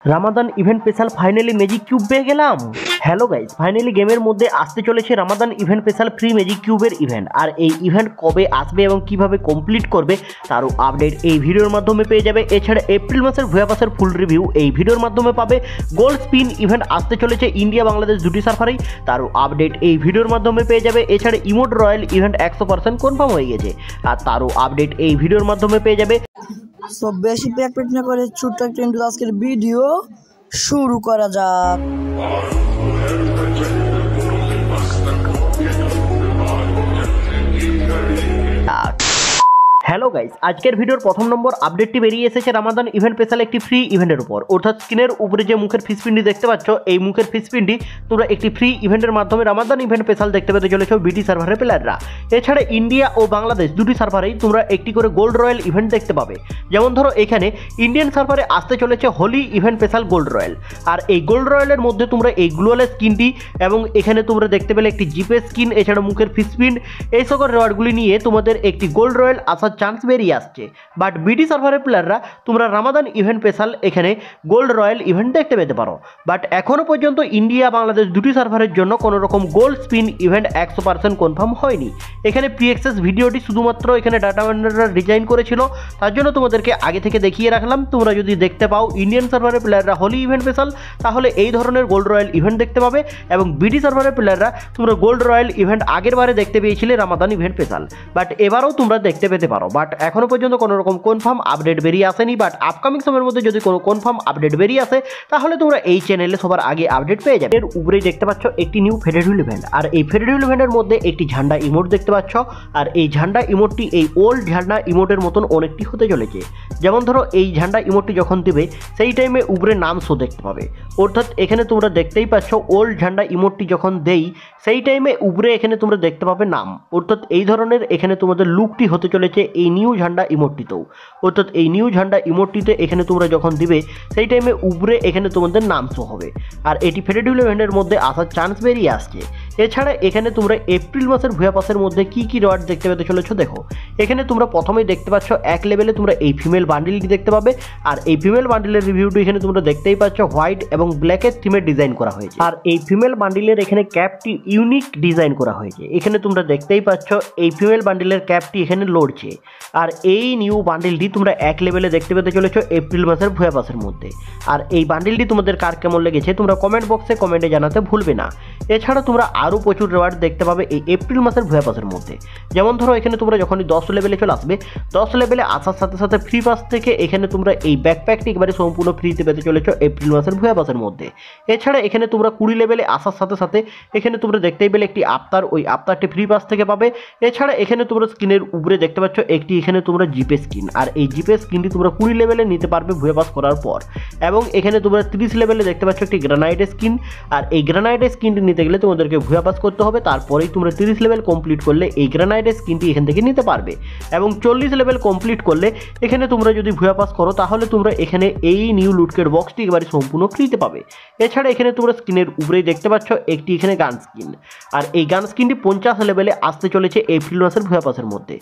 Ramadan event special finally magic cube পেয়ে গেলাম। Hello guys, finally গেমের মধ্যে আসতে চলেছে Ramadan event special free magic কিউবের ইভেন্ট। আর এই ইভেন্ট কবে আসবে এবং কিভাবে কমপ্লিট করবে তারও আপডেট এই ভিডিওর মাধ্যমে পেয়ে যাবে। এছাড়া এপ্রিল মাসের ভুয়া পাসের ফুল রিভিউ এই ভিডিওর মাধ্যমে পাবে। গোল্ড স্পিন ইভেন্ট আসতে চলেছে ইন্ডিয়া বাংলাদেশ দুটি সার্ভারেই, তারও আপডেট এই ভিডিওর মাধ্যমে পেয়ে যাবে। এছাড়া ইমোট রয়্যাল ইভেন্ট 100% কনফার্ম হয়ে গেছে, আর তারও আপডেট এই ভিডিওর মাধ্যমে পেয়ে যাবে। সো বেশি প্যাকপেট না করে ছোট্ট একটা ইন্ট্রো আজকের ভিডিও শুরু করা যাক। হ্যালো গাইস, আজকের ভিডিওর প্রথম নম্বর আপডেটটি বেরিয়ে এসেছে রামাদান ইভেন্ট স্পেশাল একটি ফ্রি ইভেন্টের উপর। অর্থাৎ স্ক্রিনের উপরে যে মুখের ফিসপিনটি দেখতে পাচ্ছ, এই মুখের ফিসপিনটি তোমরা একটি ফ্রি ইভেন্টের মাধ্যমে রামাদান ইভেন্ট স্পেশাল দেখতে পেতে চলেছ বিটি সার্ভারের প্লেয়াররা। এছাড়া ইন্ডিয়া ও বাংলাদেশ দুটি সার্ভারেই তোমরা একটি করে গোল্ড রয়্যাল ইভেন্ট দেখতে পাবে। যেমন ধরো এখানে ইন্ডিয়ান সার্ভারে আসতে চলেছে Holi event special gold royal. আর এই গোল্ড রয়্যালের মধ্যে তোমরা এই গ্লোয়াল স্কিনটি এবং এখানে তোমরা দেখতে পেলে একটি জিপে স্কিন, এছাড়া মুখের ফিসপিন, এই সকল রেওয়ার্ডগুলি নিয়ে তোমাদের একটি গোল্ড রয়্যাল আসার চান্স বেরিয়ে আসছে। বাট বিটি সার্ভারের প্লেয়াররা তোমরা রামাদান ইভেন্ট স্পেশাল এখানে গোল্ড রয়্যাল ইভেন্ট দেখতে পেতে পারো। বাট এখনো পর্যন্ত ইন্ডিয়া বাংলাদেশ দুটি সার্ভারের জন্য কোনো রকম গোল্ড স্পিন ইভেন্ট 100% কনফার্ম হয়নি। এখানে প্রি অ্যাক্সেস ভিডিওটি শুধুমাত্র এখানে ডাটা মাইনাররা ডিজাইন করেছিল, তার জন্য তোমাদেরকে আগে থেকে দেখিয়ে রাখলাম। তোমরা যদি দেখতে পাও ইন্ডিয়ান সার্ভারের প্লেয়াররা হোলি ইভেন্ট স্পেশাল, তাহলে এই ধরনের গোল্ড রয়্যাল ইভেন্ট দেখতে পাবে। এবং বিটি সার্ভারের প্লেয়াররা তোমরা গোল্ড রয়্যাল ইভেন্ট আগের বারে দেখতে পেয়েছিলে রামাদান ইভেন্ট স্পেশাল, বাট এবারও তোমরা দেখতে পেতে পারো। বাট এখনো পর্যন্ত কোনো রকম কনফার্ম আপডেট বেরিয়ে আসেনি। বাট আপকামিং সময়ের মধ্যে যদি কোনো কনফার্ম আপডেট বেরিয়ে আসে তাহলে তোমরা এই চ্যানেলে সবার আগে আপডেট পেয়ে যাবে। এর উপরেই দেখতে পাচ্ছ একটি নিউ ফেডারেল ইভেন্ট, আর এই ফেডারেল ইভেন্টের মধ্যে একটি ঝান্ডা ইমোট দেখতে পাচ্ছ। আর এই ঝান্ডা ইমোটটি এই ওল্ড ঝান্ডা ইমোটের মতন অনেকটি হতে চলেছে। যেমন ধরো এই ঝান্ডা ইমোটটি যখন দেবে সেই টাইমে উপরে নাম শো দেখতে পাবে। অর্থাৎ এখানে তোমরা দেখতেই পাচ্ছ ওল্ড ঝান্ডা ইমোটটি যখন দেই সেই টাইমে উপরে এখানে তোমরা দেখতে পাবে নাম। অর্থাৎ এই ধরনের এখানে তোমাদের লুকটি হতে চলেছে এই নিউ ঝান্ডা ইমোটটিতেও। অর্থাৎ এই নিউ ঝান্ডা ইমোটটিতে এখানে তোমরা যখন দিবে সেই টাইমে উপরে এখানে তোমাদের নাম শো হবে। আর এটি ফেডারেল ইভেন্টের মধ্যে আসার চান্স বেরিয়ে আসছে। এছাড়া এখানে তোমরা এপ্রিল মাসের ভুয়া পাসের মধ্যে কি কি রিওয়ার্ড দেখতে পেতে চলেছো দেখো। এখানে তোমরা প্রথমেই দেখতে পাচ্ছ এক লেভেলে তোমরা এই ফিমেল বান্ডিলটি দেখতে পাবে। আর এই ফিমেল বান্ডিলের রিভিউটি এখানে তোমরা দেখতেই পাচ্ছ হোয়াইট এবং ব্ল্যাকের থিমের ডিজাইন করা হয়েছে। আর এই ফিমেল বান্ডিলের এখানে ক্যাপটি ইউনিক ডিজাইন করা হয়েছে। এখানে তোমরা দেখতেই পাচ্ছ এই ফিমেল বান্ডিলের ক্যাপটি এখানে লড়ছে। আর এই নিউ বান্ডিলটি তোমরা এক লেভেলে দেখতে পেতে চলেছো এপ্রিল মাসের ভুয়া পাসের মধ্যে। আর এই বান্ডিলটি তোমাদের কার কেমন লেগেছে তোমরা কমেন্ট বক্সে কমেন্টে জানাতে ভুলবে না। এছাড়া তোমরা আরও প্রচুর রিওয়ার্ড দেখতে পাবে এই এপ্রিল মাসের ভুয়া পাসের মধ্যে। যেমন ধরো এখানে তোমরা যখনই 10 লেভেলে চলে আসবে, 10 লেভেলে আসার সাথে সাথে ফ্রি পাস থেকে এখানে তোমরা এই ব্যাকপ্যাকটি একবারে সম্পূর্ণ ফ্রিতে পেতে চলেছো এপ্রিল মাসের ভুয়া পাসের মধ্যে। এছাড়া এখানে তোমরা 20 লেভেলে আসার সাথে সাথে এখানে তোমরা দেখতেই পেলে একটি আফতার, ওই আফতারটি ফ্রি পাস থেকে পাবে। এছাড়া এখানে তোমরা স্ক্রিনের উপরে দেখতে পাচ্ছ একটি এখানে তোমরা জিপে স্কিন, আর এই জিপে স্কিনটি তোমরা 20 লেভেলে নিতে পারবে ভুয়া পাস করার পর। এবং এখানে তোমরা 30 লেভেলে দেখতে পাচ্ছ একটি গ্রানাইট স্কিন, আর এই গ্রানাইট স্কিনটি নিতে গেলে তোমাদেরকে ভুয়া পাস করতে হবে। তারপরেই তোমরা 30 লেভেল কমপ্লিট করলে এই গ্রানাইট স্কিনটি এখান থেকে নিতে পারবে। এবং 40 লেভেল কমপ্লিট করলে এখানে তোমরা যদি ভুয়া পাস করো তাহলে তোমরা এখানে এই নিউ লুটকেট বক্সটি একেবারে সম্পূর্ণ ফ্রিতে পাবে। এছাড়া এখানে তোমরা স্কিনের উপরেই দেখতে পাচ্ছ একটি এখানে গান স্কিন, আর এই গান স্কিনটি 50 লেভেলে আসতে চলেছে এপ্রিল মাসের ভুয়া পাসের মধ্যে।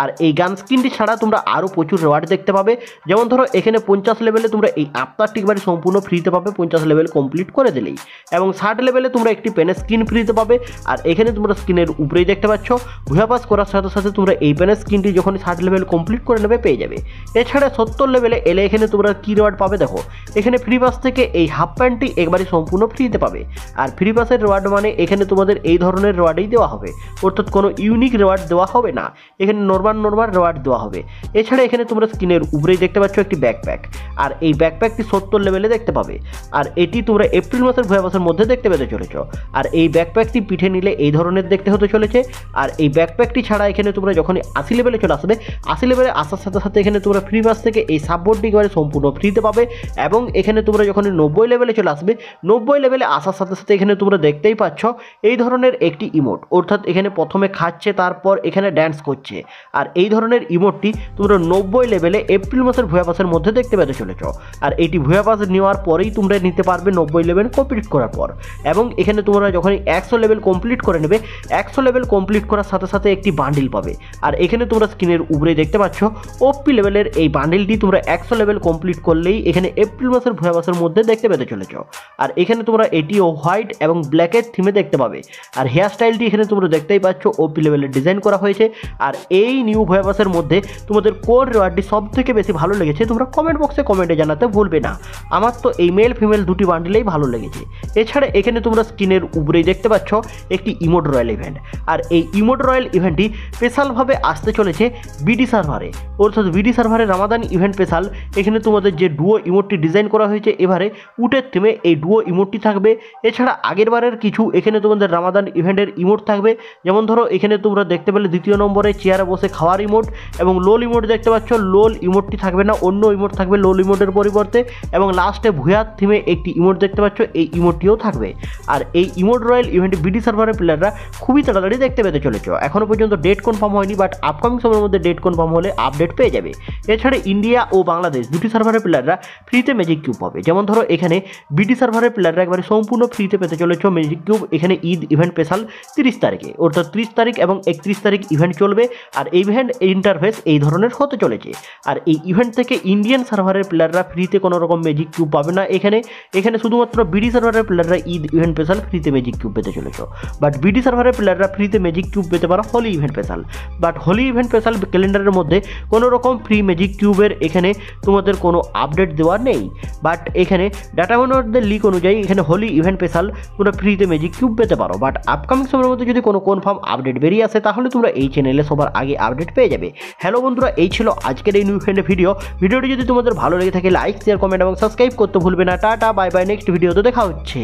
আর এই গান স্কিনটি ছাড়া তোমরা আরও প্রচুর রিওয়ার্ড দেখতে পাবে। যেমন ধরো এখানে 50 লেভেলে তোমরা এই আফতারটি একবারে সম্পূর্ণ ফ্রিতে পাবে 50 লেভেল কমপ্লিট করে দিলেই। এবং 60 লেভেলে তোমরা একটি পেন স্কিন ফ্রিতে পাবে। আর এখানে তোমরা স্কিনের উপরেই দেখতে পাচ্ছ ভুয়া পাস করার সাথে সাথে তোমরা এই পেন স্কিনটি যখন 60 লেভেল কমপ্লিট করে নেবে পেয়ে যাবে। এছাড়া 70 লেভেলে এলে এখানে তোমরা কী রিওয়ার্ড পাবে দেখো। এখানে ফ্রি পাস থেকে এই হাফ প্যান্টটি একবারে সম্পূর্ণ ফ্রিতে পাবে। আর ফ্রি পাসের রিওয়ার্ড মানে এখানে তোমাদের এই ধরনের রিওয়ার্ডই দেওয়া হবে। অর্থাৎ কোনো ইউনিক রিওয়ার্ড দেওয়া হবে না, এখানে নর্মাল রিওয়ার্ড দেওয়া হবে। এছাড়া এখানে তোমরা স্ক্রিনের উপরেই দেখতে পাচ্ছ একটি ব্যাকপ্যাক, আর এই ব্যাকপ্যাকটি 70 লেভেলে দেখতে পাবে। আর এটি তোমরা এপ্রিল মাসের ভুয়া পাসের মধ্যে দেখতে পেতে চলেছ। আর এই ব্যাকপ্যাকটি পিঠে নিলে এই ধরনের দেখতে হতে চলেছে। আর এই ব্যাকপ্যাকটি ছাড়া এখানে তোমরা যখন 80 লেভেলে চলে আসবে, 80 লেভেলে আসার সাথে সাথে এখানে তোমরা ফ্রি পাস থেকে এই সাপোর্টটি একেবারে সম্পূর্ণ ফ্রিতে পাবে। এবং এখানে তোমরা যখন 90 লেভেলে চলে আসবে, 90 লেভেলে আসার সাথে সাথে এখানে তোমরা দেখতেই পাচ্ছ এই ধরনের একটি ইমোট। অর্থাৎ এখানে প্রথমে খাচ্ছে, তারপর এখানে ড্যান্স করছে। আর এই ধরনের ইমোটটি তোমরা 90 লেভেলে এপ্রিল মাসের ভুয়া পাসের মধ্যে দেখতে পেতে চলেছ। আর এটি ভুয়া পাস নেওয়ার পরেই তোমরা নিতে পারবে 90 লেভেল কমপ্লিট করার পর। এবং এখানে তোমরা যখন 100 100 লেভেল কমপ্লিট করে নেবে। 100 লেভেল কমপ্লিট করার সাথে সাথে একটি বান্ডিল পাবে। আর এখানে তোমরা স্ক্রিনের উপরে দেখতে পাচ্ছ ওপি লেভেলের এই বান্ডিলটি তোমরা 100 লেভেল কমপ্লিট করলেই এখানে এপ্রিল মাসের ভুয়া মাসের মধ্যে দেখতে পেতে চলেছ। আর এখানে তোমরা এটিও হোয়াইট এবং ব্ল্যাকের থিমে দেখতে পাবে। আর হেয়ার স্টাইলটি এখানে তোমরা দেখতেই পাচ্ছ ওপি লেভেলের ডিজাইন করা হয়েছে। আর এই নিউ ভুয়া মাসের মধ্যে তোমাদের কোন রিওয়ার্ডটি সব থেকে বেশি ভালো লেগেছে তোমরা কমেন্ট বক্সে কমেন্টে জানাতে ভুলবে না। আমার তো এই মেল ফিমেল দুটি বান্ডিলেই ভালো লেগেছে। এছাড়া এখানে তোমরা স্ক্রিনের উপরেই দেখতে পাচ্ছ একটি ইমোট রয়্যাল ইভেন্ট। আর এই ইমোট রয়্যাল ইভেন্টটি স্পেশালভাবে আসতে চলেছে বিডি সার্ভারে, অর্থাৎ বিডি সার্ভারে রামাদান ইভেন্ট স্পেশাল। এখানে তোমাদের যে ডুয়ো ইমোটটি ডিজাইন করা হয়েছে এবারে উটের থিমে এই ডুয়ো ইমোটটি থাকবে। এছাড়া আগের বারের কিছু এখানে তোমাদের রামাদান ইভেন্টের ইমোট থাকবে, যেমন ধরো এখানে তোমরা দেখতে পেলে দ্বিতীয় নম্বরে চেয়ারে বসে খাওয়ার ইমোট এবং লোল ইমোট দেখতে পাচ্ছ। লোল ইমোটটি থাকবে না, অন্য ইমোট থাকবে লোল ইমোটের পরিবর্তে। এবং লাস্টে ভুয়ার থিমে একটি ইমোট দেখতে পাচ্ছ, এই ইমোটটিও থাকবে। আর এই ইমোট রয়্যাল ইভেন্টে বিডি সার্ভারের প্লেয়াররা খুবই তাড়াতাড়ি দেখতে পেতে চলেছ। এখনও পর্যন্ত ডেট কনফার্ম হয়নি, বাট আপকামিং সময়ের মধ্যে ডেট কনফার্ম হলে আপডেট পেয়ে যাবে। এছাড়া ইন্ডিয়া ও বাংলাদেশ দুটি সার্ভারের প্লেয়াররা ফ্রিতে ম্যাজিক কিউব পাবে। যেমন ধরো এখানে বিডি সার্ভারের প্লেয়াররা একবারে সম্পূর্ণ ফ্রিতে পেতে চলেছ ম্যাজিক কিউব। এখানে ঈদ ইভেন্ট স্পেশাল 30 তারিখে, অর্থাৎ 30 তারিখ এবং 31 তারিখ ইভেন্ট চলবে। আর ইভেন্ট ইন্টারফেস এই ধরনের হতে চলেছে। আর এই ইভেন্ট থেকে ইন্ডিয়ান সার্ভারের প্লেয়াররা ফ্রিতে কোনো রকম ম্যাজিক কিউব পাবে না। এখানে শুধুমাত্র বিডি সার্ভারের প্লেয়াররা ঈদ ইভেন্ট স্পেশাল ফ্রিতে ম্যাজিক কিউব পেতে চলেছ। বাট বিডি সার্ভারের প্লেয়াররা ফ্রিতে ম্যাজিক কিউব পেতে পারো Holi event special. But Holi event special ক্যালেন্ডারের মধ্যে কোনো রকম ফ্রি ম্যাজিক কিউবের এখানে তোমাদের কোনো আপডেট দেওয়া নেই। বাট এখানে ডাটা মাইনারদের লিক অনুযায়ী এখানে হোলি ইভেন্ট স্পেশাল তোমরা ফ্রিতে ম্যাজিক কিউব পেতে পারো। বাট আপকামিং সময়ের মধ্যে যদি কোনো কনফার্ম আপডেট বেরিয়ে আসে তাহলে তোমরা এই চ্যানেলে সবার আগে আপডেট পেয়ে যাবে। হ্যালো বন্ধুরা, এই ছিল আজকের এই নিউ ইভেন্টের ভিডিওটি যদি তোমাদের ভালো লেগে থাকে লাইক শেয়ার কমেন্ট এবং সাবস্ক্রাইব করতে ভুলবে না। টাটা বাই বাই, নেক্সট ভিডিওতে দেখা হচ্ছে।